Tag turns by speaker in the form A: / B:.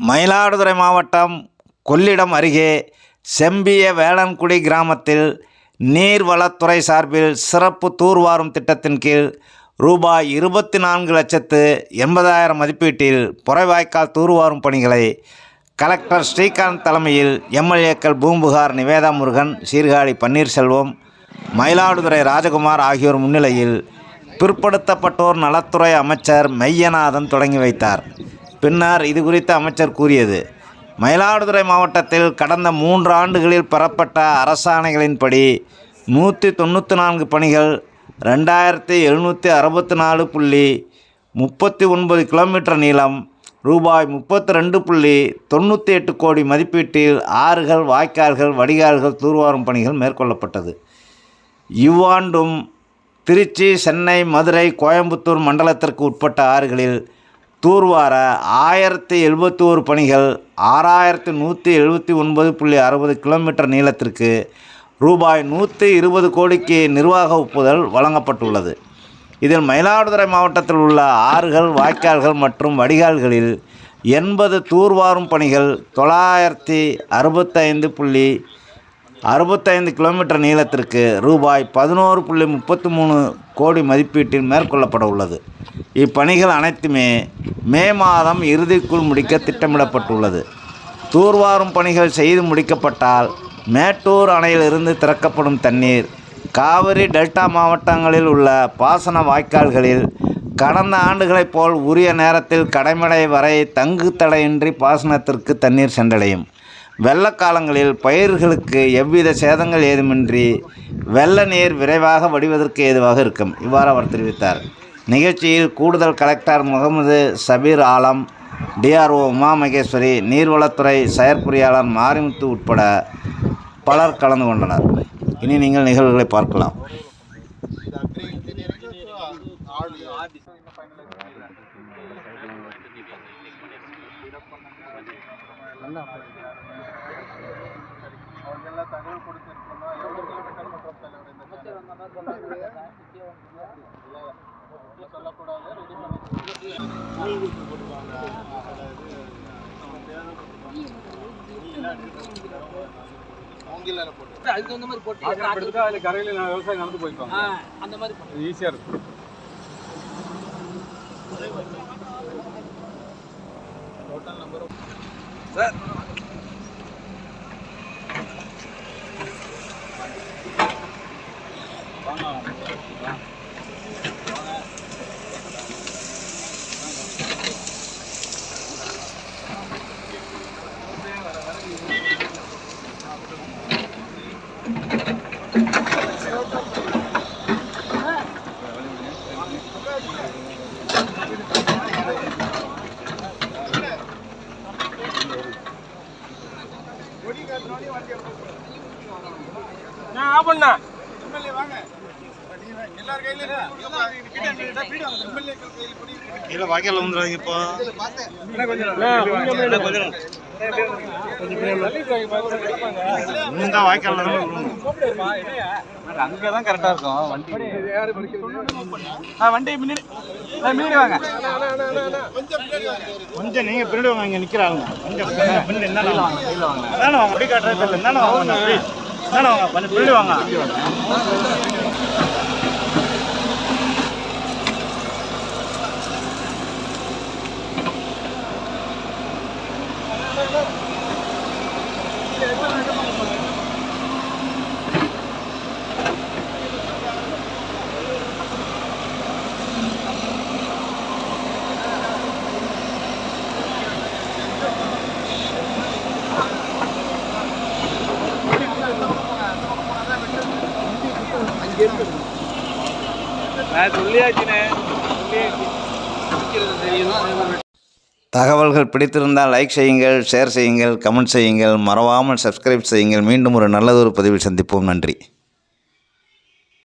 A: மயிலாடுதுறை மாவட்டம் கொள்ளிடம் அருகே செம்பிய வேளன்குடி கிராமத்தில் நீர்வளத்துறை சார்பில் சிறப்பு தூர்வாரும் திட்டத்தின் கீழ் ரூபாய் 24,80,000 மதிப்பீட்டில் புறைவாய்க்கால் தூர்வாரும் பணிகளை கலெக்டர் ஸ்ரீகாந்த் தலைமையில் எம்எல்ஏக்கள் பூம்புகார் நிவேதா முருகன், சீர்காழி பன்னீர்செல்வம், மயிலாடுதுறை ராஜகுமார் ஆகியோர் முன்னிலையில் பிற்படுத்தப்பட்டோர் நலத்துறை அமைச்சர் மெய்யநாதன் தொடங்கி வைத்தார். பின்னர் இது குறித்து அமைச்சர் கூறியது, மயிலாடுதுறை மாவட்டத்தில் கடந்த 3 ஆண்டுகளில் பெறப்பட்ட அரசாணைகளின்படி 194 பணிகள் 2764.39 கிலோமீட்டர் நீளம் ரூபாய் 32.98 கோடி மதிப்பீட்டில் ஆறுகள், வாய்க்கால்கள், வடிகால்கள் தூர்வாரும் பணிகள் மேற்கொள்ளப்பட்டது. இவ்வாண்டும் திருச்சி, சென்னை, மதுரை, கோயம்புத்தூர் மண்டலத்திற்கு உட்பட்ட ஆறுகளில் தூர்வார 1071 பணிகள் 6179.60 கிலோமீட்டர் நீளத்திற்கு ரூபாய் 120 கோடிக்கு நிர்வாக ஒப்புதல் வழங்கப்பட்டுள்ளது. இதில் மயிலாடுதுறை மாவட்டத்தில் உள்ள ஆறுகள், வாய்க்கால்கள் மற்றும் வடிகால்களில் 80 தூர்வாரும் பணிகள் 965.65 கிலோமீட்டர் நீளத்திற்கு ரூபாய் 11.33 கோடி மதிப்பீட்டில் மேற்கொள்ளப்பட உள்ளது. இப்பணிகள் அனைத்துமே மே மாதம் இறுதிக்குள் முடிக்க திட்டமிடப்பட்டுள்ளது. தூர்வாரும் பணிகள் செய்து முடிக்கப்பட்டால் மேட்டூர் அணையிலிருந்து திறக்கப்படும் தண்ணீர் காவிரி டெல்டா மாவட்டங்களில் உள்ள பாசன வாய்க்கால்களில் கடந்த ஆண்டுகளைப் போல் உரிய நேரத்தில் கடைமடை வரை தங்கு தடையின்றி பாசனத்திற்கு தண்ணீர் சென்றடையும். வெள்ளக்காலங்களில் பயிர்களுக்கு எவ்வித சேதங்கள் ஏதுமின்றி வெள்ள நீர் விரைவாக வடிவதற்கு ஏதுவாக இருக்கும். இவ்வாறு அவர் தெரிவித்தார். நிகழ்ச்சியில் கூடுதல் கலெக்டர் முகமது சபீர் ஆலம், டிஆர்ஓ உமா மகேஸ்வரி, நீர்வளத்துறை செயற்பொறியாளர் மாரிமுத்து உட்பட பலர் கலந்து கொண்டனர். இனி நீங்கள் நிகழ்வுகளை பார்க்கலாம்.
B: கரையில விவசாயம் நடந்து போய்ப்பாங்க. அந்த மாதிரி ஈஸியா இருக்கும். சார்
A: வாய்க்கால் வந்துடுறாங்க. இப்போ வாய்க்கால் அங்கதான் கரெக்டா இருக்கும். வண்டி முன்னாடி வாங்க, கொஞ்சம் நீங்க பின்னாடி வாங்க. இங்க நிக்கிறாங்க கொஞ்சம் பின்னாடி. என்ன வாங்க அப்படி காட்டுறது என்னென்ன வாங்க, கொஞ்சம் பின்னாடி வாங்க. தகவல்கள் பிடித்திருந்தால் லைக் செய்யுங்கள், ஷேர் செய்யுங்கள், கமெண்ட் செய்யுங்கள், மறவாமல் சப்ஸ்கிரைப் செய்யுங்கள். மீண்டும் ஒரு நல்லதொரு பதிவில் சந்திப்போம். நன்றி.